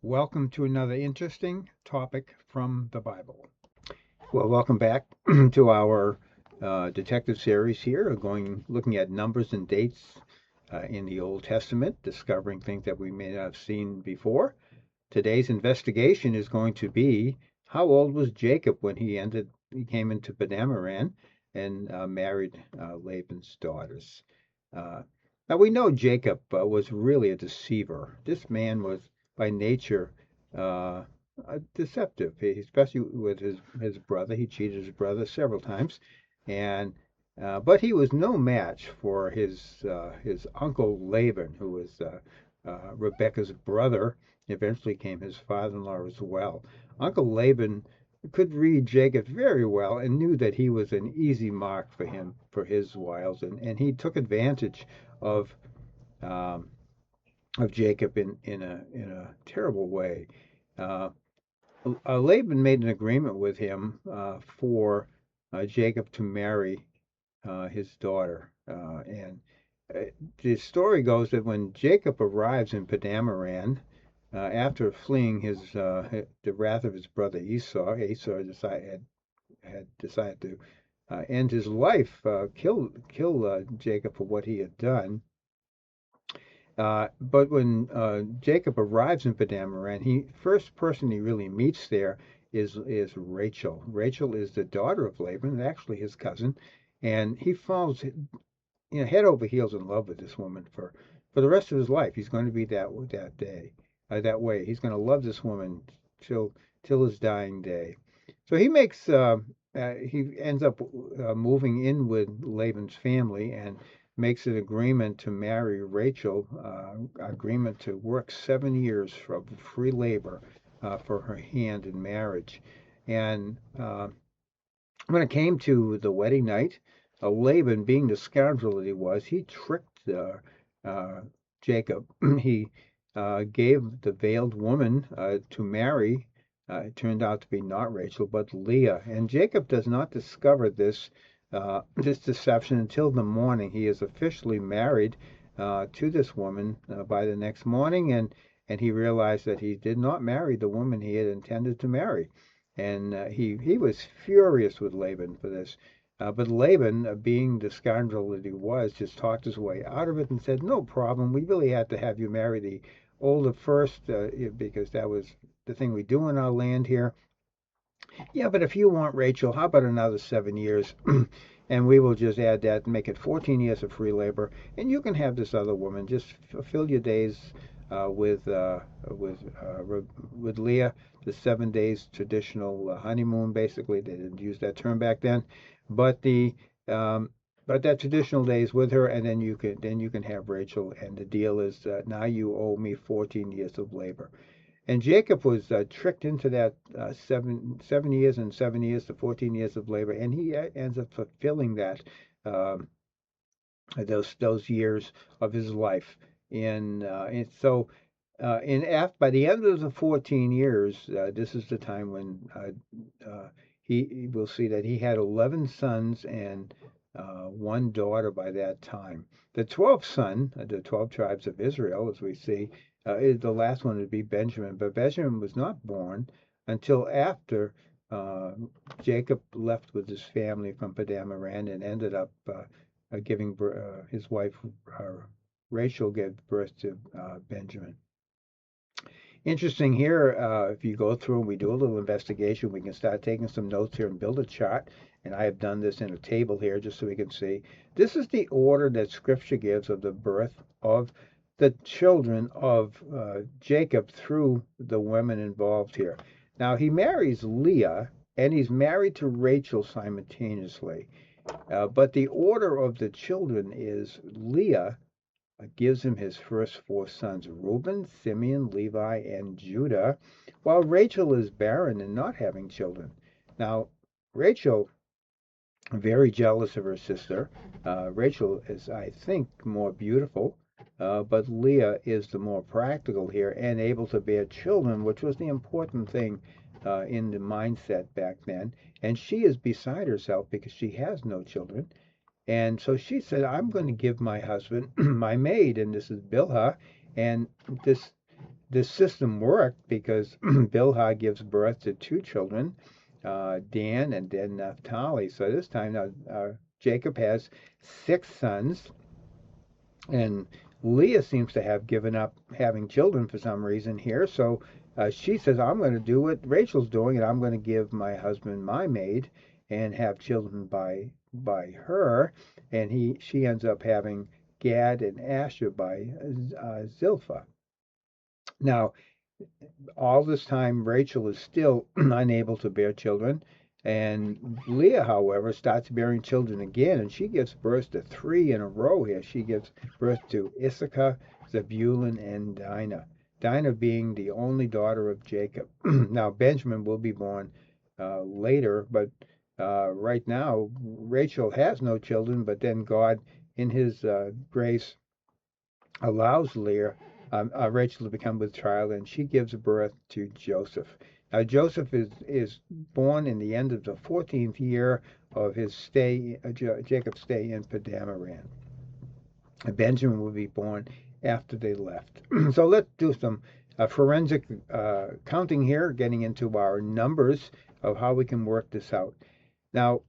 Welcome to another interesting topic from the Bible. Well, welcome back to our detective series here, looking at numbers and dates in the Old Testament, discovering things that we may not have seen before. Today's investigation is going to be how old was Jacob when he came into Padamaran and married Laban's daughters. Uh, Now we know Jacob was really a deceiver. This man was by nature uh, deceptive, especially with his brother. He cheated his brother several times, and but he was no match for his uncle Laban, who was Rebekah's brother. Eventually came his father-in-law as well. Uncle Laban could read Jacob very well and knew that he was an easy mark for him for his wiles, and he took advantage of um, of Jacob in a terrible way. Uh, Laban made an agreement with him for Jacob to marry his daughter, and uh, the story goes that when Jacob arrives in Padamaran, after fleeing the wrath of his brother Esau had decided to end his life, kill Jacob for what he had done. But when Jacob arrives in Padamaran, he first person he really meets there is Rachel. Rachel is the daughter of Laban, actually his cousin, and he falls head over heels in love with this woman for the rest of his life. He's going to be that way. He's going to love this woman till till his dying day. So he ends up moving in with Laban's family and makes an agreement to marry Rachel, agreement to work 7 years for free labor for her hand in marriage. And when it came to the wedding night, Laban, being the scoundrel that he was, he tricked uh, Jacob. He gave the veiled woman to marry. It turned out to be not Rachel, but Leah. And Jacob does not discover this deception until the morning. He is officially married to this woman by the next morning, and he realized that he did not marry the woman he had intended to marry. And he was furious with Laban for this. But Laban, being the scoundrel that he was, just talked his way out of it and said, "No problem. We really had to have you marry the older first because that was the thing we do in our land here. Yeah, but if you want Rachel, how about another 7 years?" And we will just add that and make it 14 years of free labor, and you can have this other woman. Just fill your days uh, with uh, with uh, with Leah, the 7 days traditional honeymoon. Basically, they didn't use that term back then, but the um, but that traditional days with her, and then you can have Rachel. And the deal is now you owe me 14 years of labor. And Jacob was tricked into that 7 years and 7 years to 14 years of labor, and he ends up fulfilling that um, those years of his life. And so, by the end of the 14 years, this is the time when he will see that he had 11 sons and one daughter by that time. The 12th son, the 12 tribes of Israel, as we see, the last one would be Benjamin. But Benjamin was not born until after uh, Jacob left with his family from Padamaran and ended up giving his wife Rachel gave birth to Benjamin. Interesting here, if you go through and we do a little investigation, we can start taking some notes here and build a chart. And I have done this in a table here just so we can see. This is the order that Scripture gives of the birth of the children of Jacob through the women involved here. Now, he marries Leah and he's married to Rachel simultaneously. But the order of the children is Leah gives him his first four sons, Reuben, Simeon, Levi, and Judah, while Rachel is barren and not having children. Now, Rachel, very jealous of her sister. Rachel is, I think, more beautiful, but Leah is the more practical here and able to bear children, which was the important thing in the mindset back then. And she is beside herself because she has no children. And so she said, "I'm going to give my husband my maid," and this is Bilhah. And this this system worked because Bilhah gives birth to two children, Dan and then Naphtali. So this time now Jacob has six sons, and Leah seems to have given up having children for some reason here. So she says, I'm going to do what Rachel's doing, and I'm going to give my husband my maid and have children by her. And she ends up having Gad and Asher by Zilpah. Now, all this time, Rachel is still unable to bear children. And Leah, however, starts bearing children again, and she gives birth to three in a row here. She gives birth to Issachar, Zebulun, and Dinah. Dinah being the only daughter of Jacob. Now, Benjamin will be born later, but right now, Rachel has no children, but then God, in his grace, allows Rachel to become with child, and she gives birth to Joseph. Now, Joseph is born in the end of the 14th year of his stay, Jacob's stay in Padamaran. Benjamin will be born after they left. So let's do some forensic counting here, getting into our numbers of how we can work this out. Now,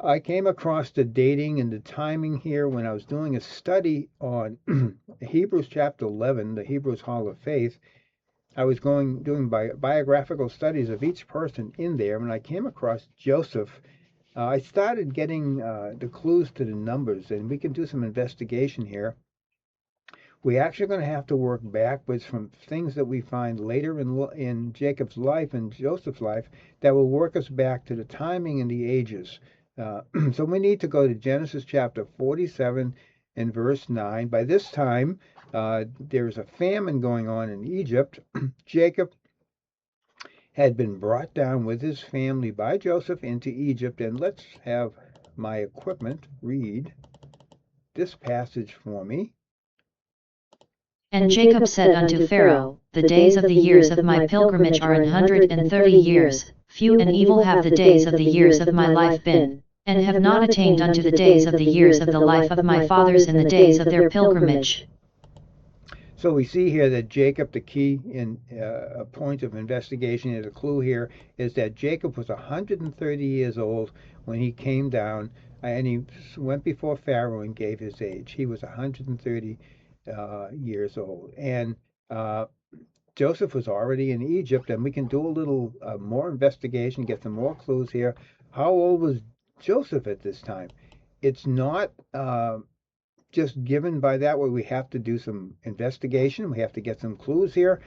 I came across the dating and the timing here when I was doing a study on Hebrews chapter 11, the Hebrews Hall of Faith. I was doing biographical studies of each person in there. When I came across Joseph, I started getting the clues to the numbers, and we can do some investigation here. We're actually going to have to work backwards from things that we find later in Jacob's life and Joseph's life that will work us back to the timing and the ages. So we need to go to Genesis chapter 47 and verse 9. By this time, there's a famine going on in Egypt. Jacob had been brought down with his family by Joseph into Egypt. And let's have my equipment read this passage for me. And Jacob said unto Pharaoh, The days of the years of my pilgrimage are 130 years, few and evil have the days of the years of my life been, and have not attained unto the days of the years of the life of my fathers in the days of their pilgrimage. So we see here that Jacob, the key in a point of investigation, is a clue here, is that Jacob was 130 years old when he came down, and he went before Pharaoh and gave his age. He was 130 years old. And Joseph was already in Egypt, and we can do a little more investigation, get some more clues here. How old was Joseph at this time? It's not just given by that way. We have to do some investigation. We have to get some clues here.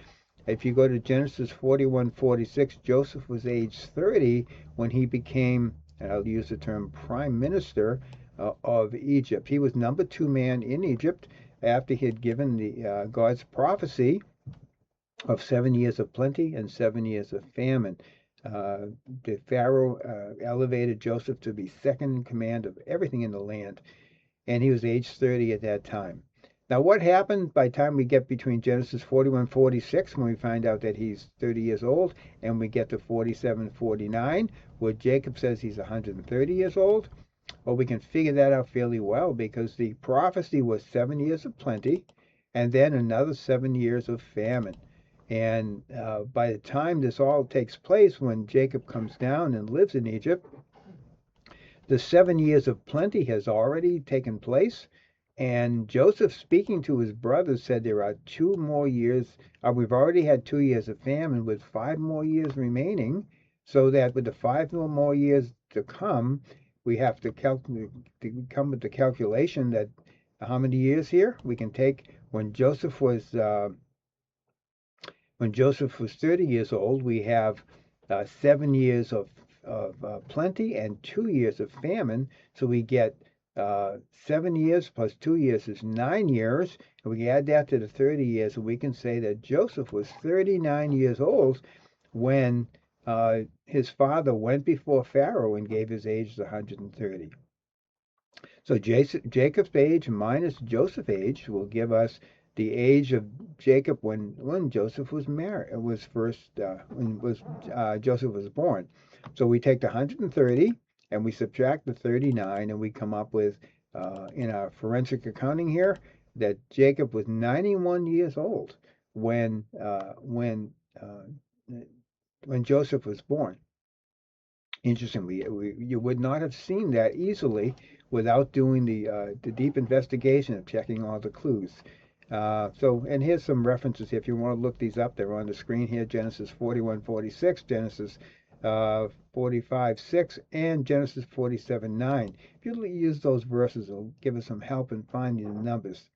If you go to Genesis 41:46, Joseph was age 30 when he became, and I'll use the term, prime minister of Egypt. He was number 2 man in Egypt after he had given the God's prophecy of 7 years of plenty and 7 years of famine. The Pharaoh elevated Joseph to be second in command of everything in the land, and he was age 30 at that time. Now, what happened by the time we get between Genesis 41:46, when we find out that he's 30 years old, and we get to 47:49, where Jacob says he's 130 years old? Well, we can figure that out fairly well, because the prophecy was 7 years of plenty and then another 7 years of famine. And by the time this all takes place, when Jacob comes down and lives in Egypt, the 7 years of plenty has already taken place. And Joseph, speaking to his brothers, said there are 2 more years. We've already had 2 years of famine with 5 more years remaining, so that with the 5 more years to come, we have to come with the calculation that how many years here? We can take when Joseph was 30 years old, we have 7 years of plenty and 2 years of famine. So we get 7 years plus 2 years is 9 years. And we add that to the 30 years, and we can say that Joseph was 39 years old when his father went before Pharaoh and gave his age as 130. So Jacob's age minus Joseph's age will give us the age of Jacob when Joseph was married, Joseph was born. So we take the 130 and we subtract the 39, and we come up with, in our forensic accounting here, that Jacob was 91 years old when Joseph was born. Interestingly, you would not have seen that easily without doing the deep investigation of checking all the clues. And here's some references. If you want to look these up, they're on the screen here. Genesis 41:46, Genesis 45:6, and Genesis 47:9. If you use those verses, it'll give us some help in finding the numbers.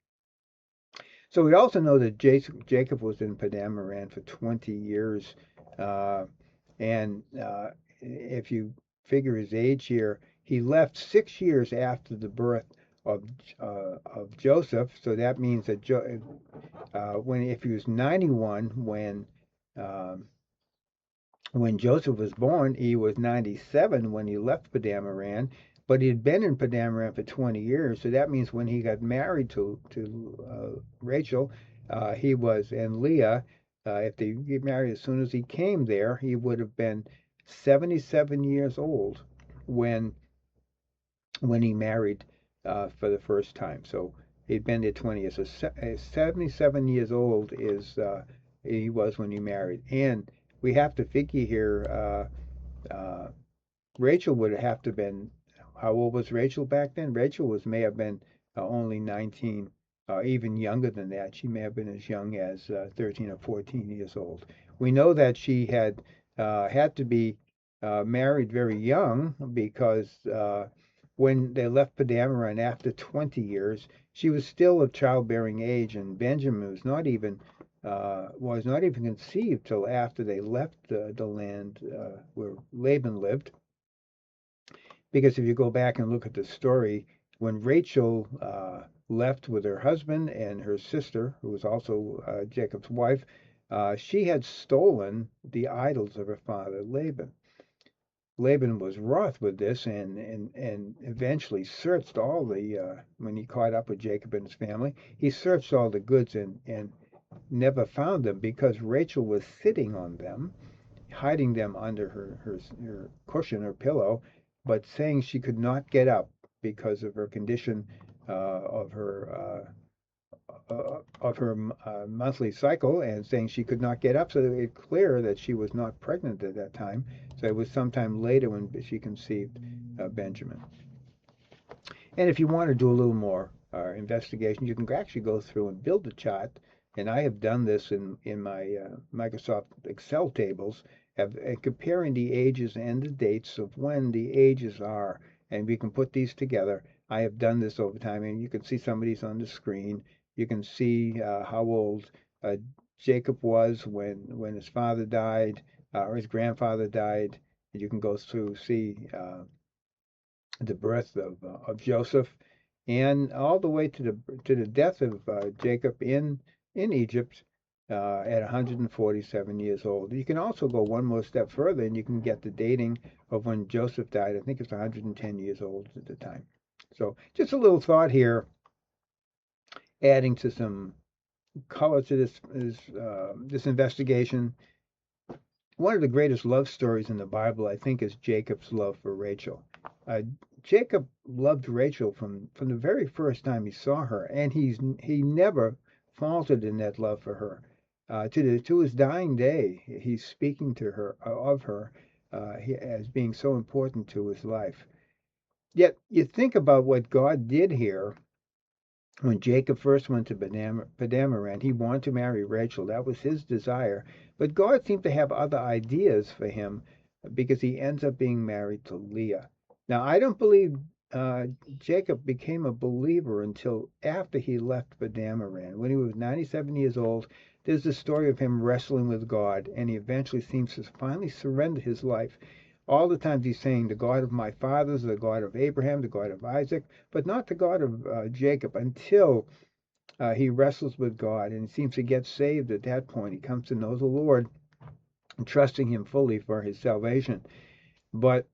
So we also know that Jacob was in Padan Aram for 20 years. And if you figure his age here, he left 6 years after the birth of Joseph. So that means that if he was 91 when Joseph was born, he was 97 when he left Padan Aram. But he had been in Padan Aram for 20 years, so that means when he got married to Rachel, he was, and Leah, if they get married as soon as he came there, he would have been 77 years old when he married for the first time. So he'd been there 20 years. So 77 years old is he was when he married. And we have to figure here, Rachel would have to have been, how old was Rachel back then? Rachel may have been only 19, even younger than that. She may have been as young as 13 or 14 years old. We know that she had to be married very young because when they left Padan Aram after 20 years, she was still of childbearing age, and Benjamin was not even conceived till after they left the land where Laban lived. Because if you go back and look at the story, when Rachel left with her husband and her sister, who was also Jacob's wife, she had stolen the idols of her father Laban. Laban was wroth with this and eventually searched all when he caught up with Jacob and his family, he searched all the goods and never found them because Rachel was sitting on them, hiding them under her cushion or pillow, but saying she could not get up because of her condition of her monthly cycle, and saying she could not get up. So it's clear that she was not pregnant at that time. So it was sometime later when she conceived Benjamin. And if you want to do a little more investigation, you can actually go through and build a chart. And I have done this in my Microsoft Excel tables, comparing the ages and the dates of when the ages are, and we can put these together. I have done this over time, and you can see some of these on the screen. You can see how old Jacob was when his father died or his grandfather died. And you can go through see the birth of Joseph, and all the way to the death of Jacob in Egypt at 147 years old. You can also go one more step further, and you can get the dating of when Joseph died. I think it's 110 years old at the time. So just a little thought here, adding to some color to this investigation. One of the greatest love stories in the Bible, I think, is Jacob's love for Rachel. Jacob loved Rachel from the very first time he saw her, and he never faltered in that love for her. To his dying day, he's speaking to her of her as being so important to his life. Yet you think about what God did here. When Jacob first went to Padan Aram, he wanted to marry Rachel. That was his desire. But God seemed to have other ideas for him because he ends up being married to Leah. Now, I don't believe Jacob became a believer until after he left Padan Aram. When he was 97 years old, there's the story of him wrestling with God, and he eventually seems to finally surrender his life. All the times he's saying, the God of my fathers, the God of Abraham, the God of Isaac, but not the God of Jacob, until he wrestles with God and seems to get saved at that point. He comes to know the Lord and trusting him fully for his salvation. But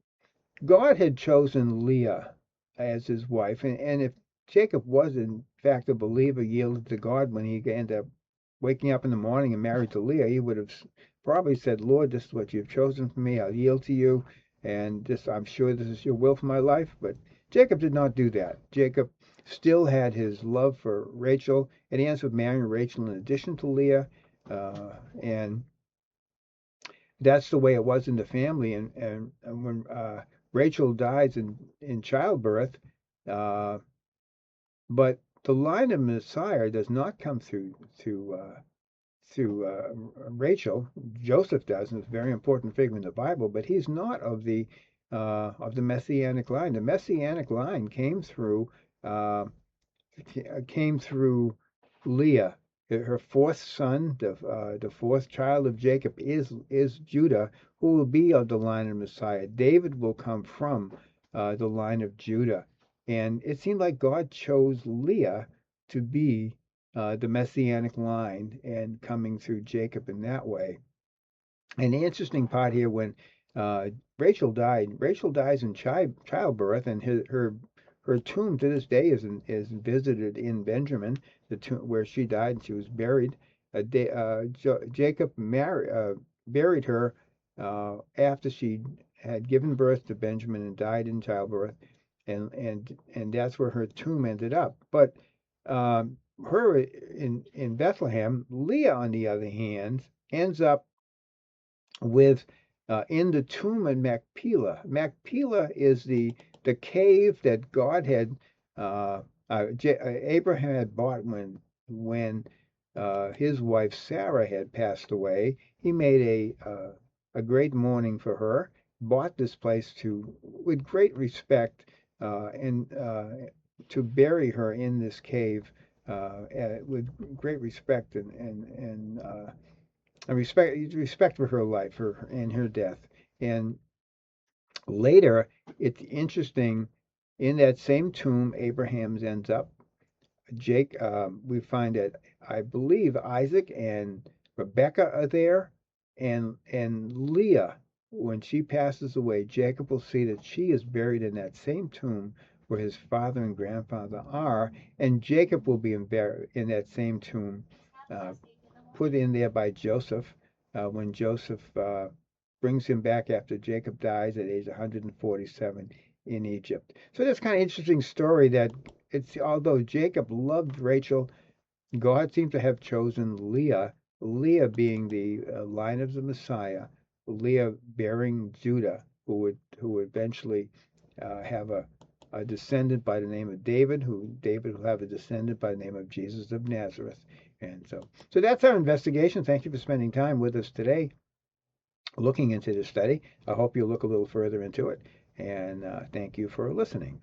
God had chosen Leah as his wife, and if Jacob was in fact a believer, yielded to God when he ended up waking up in the morning and married to Leah, he would have probably said, Lord, this is what you've chosen for me. I'll yield to you, and I'm sure this is your will for my life. But Jacob did not do that. Jacob still had his love for Rachel, and he ends up marrying Rachel in addition to Leah. And that's the way it was in the family. And when Rachel dies in childbirth, uh, but the line of Messiah does not come through Rachel. Joseph does, and it's a very important figure in the Bible, but he's not of the messianic line. The messianic line uh, came through Leah. Her fourth son, the fourth child of Jacob, is Judah, who will be of the line of Messiah. David will come from the line of Judah, and it seemed like God chose Leah to be the messianic line and coming through Jacob in that way. And the interesting part here, when uh, Rachel dies in childbirth, and her tomb to this day is visited in Benjamin, the tomb where she died. And she was buried. Jacob buried her after she had given birth to Benjamin and died in childbirth, and that's where her tomb ended up. But her in Bethlehem, Leah, on the other hand, ends up with in the tomb in Machpelah. Machpelah is the cave that God had Abraham had bought when his wife Sarah had passed away. He made a great mourning for her, bought this place to with great respect and to bury her in this cave with great respect and respect for her life and her death. And later, it's interesting. In that same tomb, Abraham's ends up. We find that I believe Isaac and Rebecca are there, and Leah, when she passes away, Jacob will see that she is buried in that same tomb where his father and grandfather are, and Jacob will be in that same tomb, uh, put in there by Joseph when Joseph brings him back after Jacob dies at age 147 in Egypt. So that's kind of interesting story that it's although Jacob loved Rachel, God seemed to have chosen Leah, Leah being the line of the Messiah, Leah bearing Judah, who would eventually have a descendant by the name of David, who David will have a descendant by the name of Jesus of Nazareth. And so that's our investigation. Thank you for spending time with us today, looking into this study. I hope you'll look a little further into it. And thank you for listening.